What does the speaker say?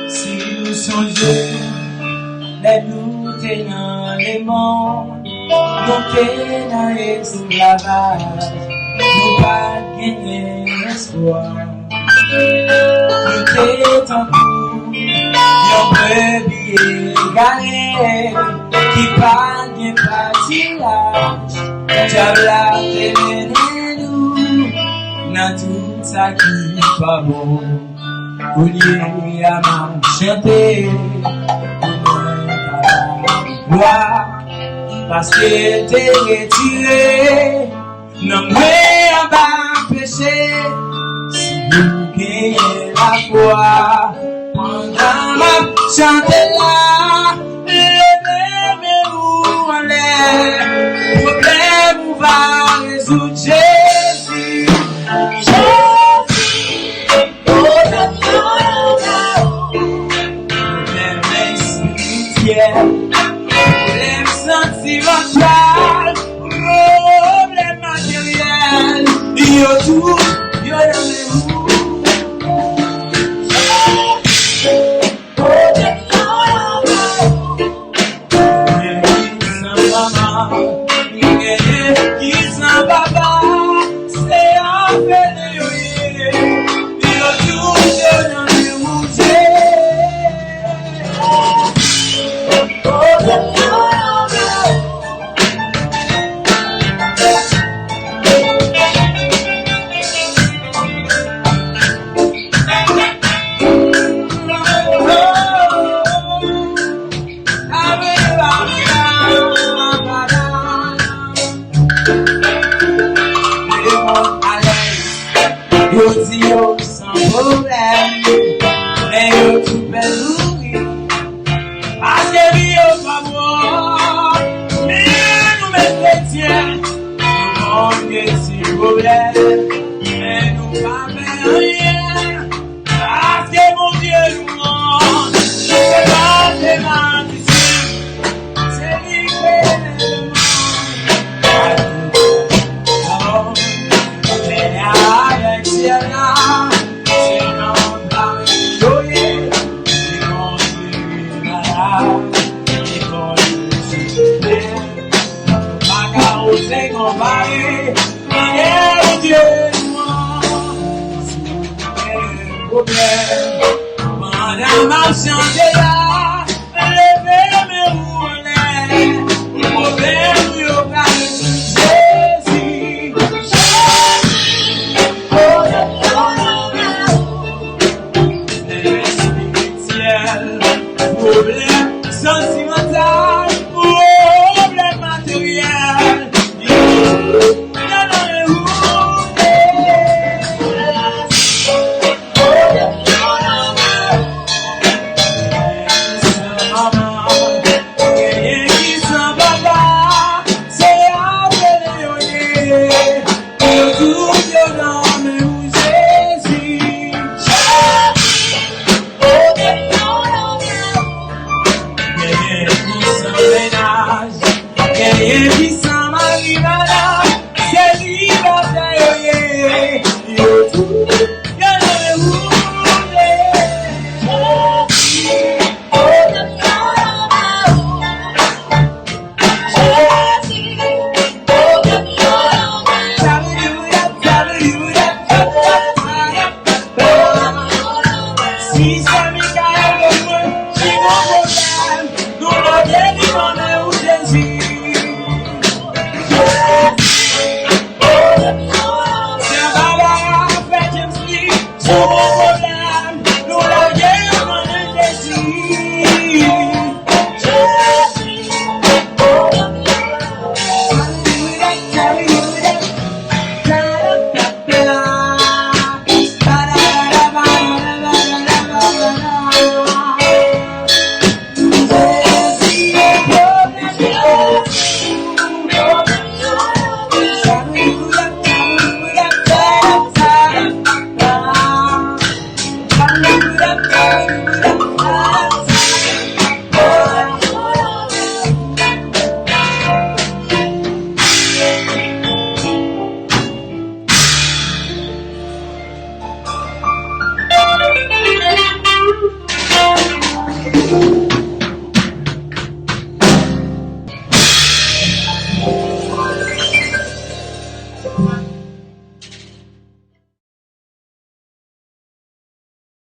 Si nous songeons, les nous tenons les mondes, nous tenons l'esclavage, nous pas gagner espoir. Nous t'étends tout, yon brebis égaré, qui pas de patinage, diable a mené nous, dans tout ça qui pas bon. Au lieu à m'enchanter, gloire, parce que t'es retiré, non mais à bas péché, si vous gagnez la foi, pendant ma chante là, levez-vous en l'air, problème vous va résoudre Jésus. Problème sentimental, problème matériel, yo tout, yo rendez-vous. Qui s'en papa, c'est un fait yo tout, yo rendez-vous. Yo dis yo sans problème, mais yo tout belle parce que yo pas bon, mais nous mes chrétiens, nous manquons si problème, mais nous pas faire rien, parce que mon Dieu nous montre, c'est pas des malditions, c'est lui qui fait le monde. Madame a chanté là, levez-vous en l'air, problème yo pas Jésus. Problème sentimental, problème matériel. Oh,